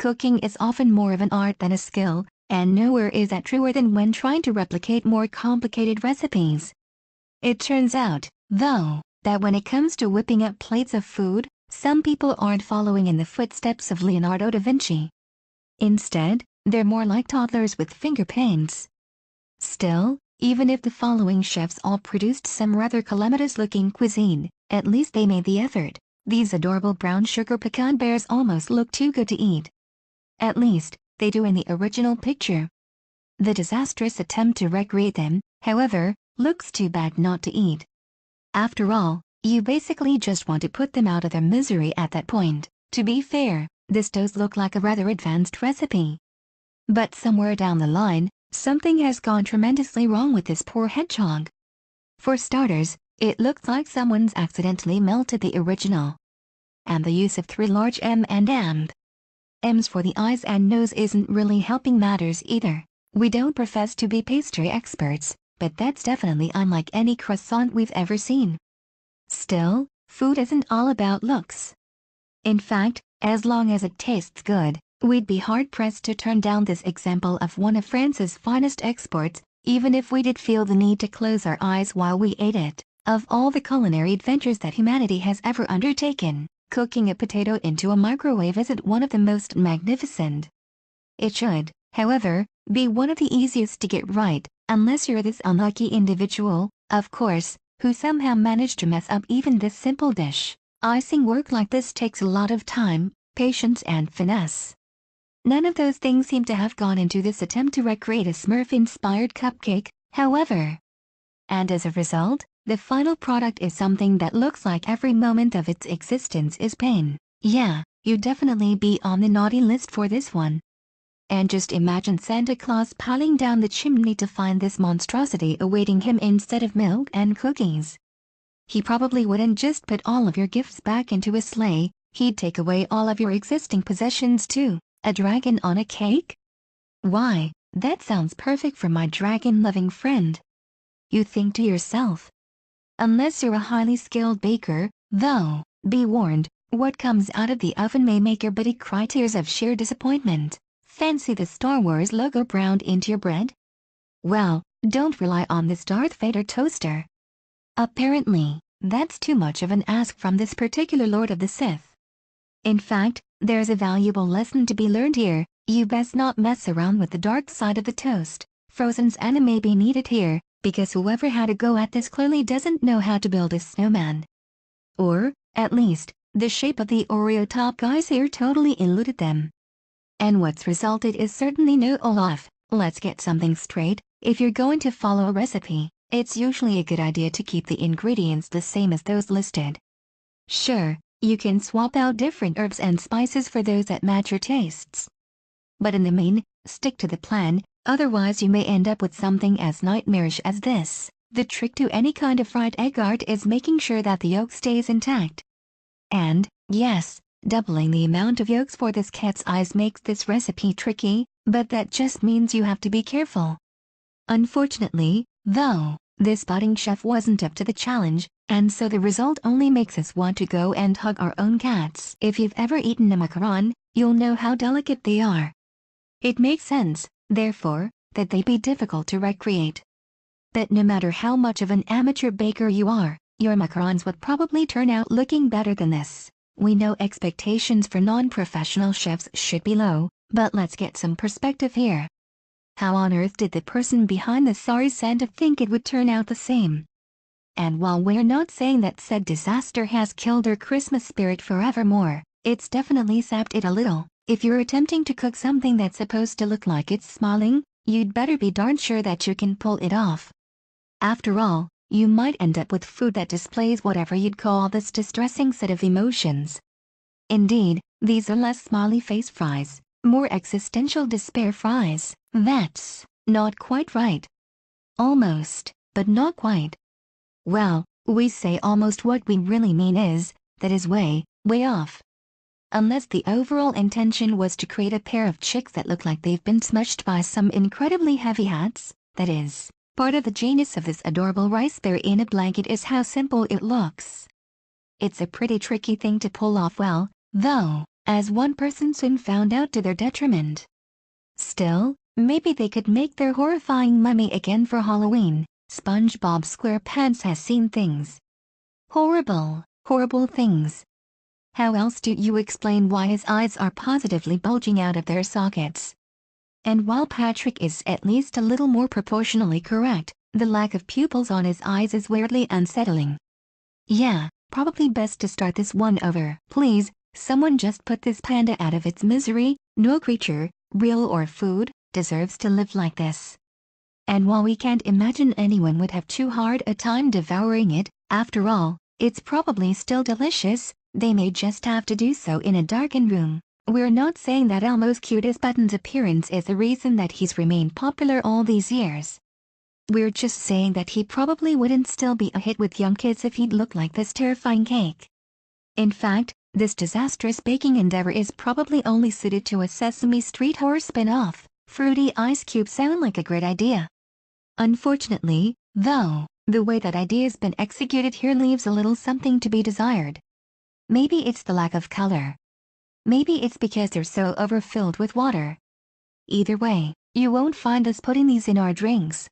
Cooking is often more of an art than a skill, and nowhere is that truer than when trying to replicate more complicated recipes. It turns out, though, that when it comes to whipping up plates of food, some people aren't following in the footsteps of Leonardo da Vinci. Instead, they're more like toddlers with finger paints. Still, even if the following chefs all produced some rather calamitous-looking cuisine, at least they made the effort. These adorable brown sugar pecan bears almost look too good to eat. At least, they do in the original picture. The disastrous attempt to recreate them, however, looks too bad not to eat. After all, you basically just want to put them out of their misery at that point. To be fair, this does look like a rather advanced recipe. But somewhere down the line, something has gone tremendously wrong with this poor hedgehog. For starters, it looks like someone's accidentally melted the original. And the use of 3 large M&Ms for the eyes and nose isn't really helping matters either. We don't profess to be pastry experts, but that's definitely unlike any croissant we've ever seen. Still, food isn't all about looks. In fact, as long as it tastes good, we'd be hard-pressed to turn down this example of one of France's finest exports, even if we did feel the need to close our eyes while we ate it. Of all the culinary adventures that humanity has ever undertaken, cooking a potato into a microwave isn't one of the most magnificent. It should, however, be one of the easiest to get right, unless you're this unlucky individual, of course, who somehow managed to mess up even this simple dish. Icing work like this takes a lot of time, patience and finesse. None of those things seem to have gone into this attempt to recreate a Smurf-inspired cupcake, however. And as a result, the final product is something that looks like every moment of its existence is pain. Yeah, you'd definitely be on the naughty list for this one. And just imagine Santa Claus piling down the chimney to find this monstrosity awaiting him instead of milk and cookies. He probably wouldn't just put all of your gifts back into a sleigh, he'd take away all of your existing possessions too. A dragon on a cake? Why, that sounds perfect for my dragon-loving friend. You think to yourself. Unless you're a highly skilled baker, though, be warned, what comes out of the oven may make your buddy cry tears of sheer disappointment. Fancy the Star Wars logo browned into your bread? Well, don't rely on this Darth Vader toaster. Apparently, that's too much of an ask from this particular Lord of the Sith. In fact, there's a valuable lesson to be learned here. You best not mess around with the dark side of the toast. Frozen's Anna may be needed here, because whoever had a go at this clearly doesn't know how to build a snowman. Or, at least, the shape of the Oreo top guys here totally eluded them. And what's resulted is certainly no Olaf. Let's get something straight. If you're going to follow a recipe, it's usually a good idea to keep the ingredients the same as those listed. Sure, you can swap out different herbs and spices for those that match your tastes. But in the main, stick to the plan, otherwise you may end up with something as nightmarish as this. The trick to any kind of fried egg art is making sure that the yolk stays intact. And, yes, doubling the amount of yolks for this cat's eyes makes this recipe tricky, but that just means you have to be careful. Unfortunately, though, this budding chef wasn't up to the challenge, and so the result only makes us want to go and hug our own cats. If you've ever eaten a macaron, you'll know how delicate they are. It makes sense, therefore, that they be difficult to recreate. But no matter how much of an amateur baker you are, your macarons would probably turn out looking better than this. We know expectations for non-professional chefs should be low, but let's get some perspective here. How on earth did the person behind the sorry Santa think it would turn out the same? And while we're not saying that said disaster has killed our Christmas spirit forevermore, it's definitely sapped it a little. If you're attempting to cook something that's supposed to look like it's smiling, you'd better be darn sure that you can pull it off. After all, you might end up with food that displays whatever you'd call this distressing set of emotions. Indeed, these are less smiley face fries, more existential despair fries. That's not quite right. Almost, but not quite. Well, we say almost, what we really mean is, that is way, way off. Unless the overall intention was to create a pair of chicks that look like they've been smushed by some incredibly heavy hats, that is, part of the genius of this adorable rice bear in a blanket is how simple it looks. It's a pretty tricky thing to pull off well, though, as one person soon found out to their detriment. Still, maybe they could make their horrifying mummy again for Halloween. SpongeBob SquarePants has seen things. Horrible, horrible things. How else do you explain why his eyes are positively bulging out of their sockets? And while Patrick is at least a little more proportionally correct, the lack of pupils on his eyes is weirdly unsettling. Yeah, probably best to start this one over. Please, someone just put this panda out of its misery. No creature, real or food, deserves to live like this. And while we can't imagine anyone would have too hard a time devouring it, after all, it's probably still delicious. They may just have to do so in a darkened room. We're not saying that Elmo's cute as buttons appearance is the reason that he's remained popular all these years. We're just saying that he probably wouldn't still be a hit with young kids if he'd look like this terrifying cake. In fact, this disastrous baking endeavor is probably only suited to a Sesame Street horror spin-off. Fruity ice cubes sound like a great idea. Unfortunately, though, the way that idea's been executed here leaves a little something to be desired. Maybe it's the lack of color. Maybe it's because they're so overfilled with water. Either way, you won't find us putting these in our drinks.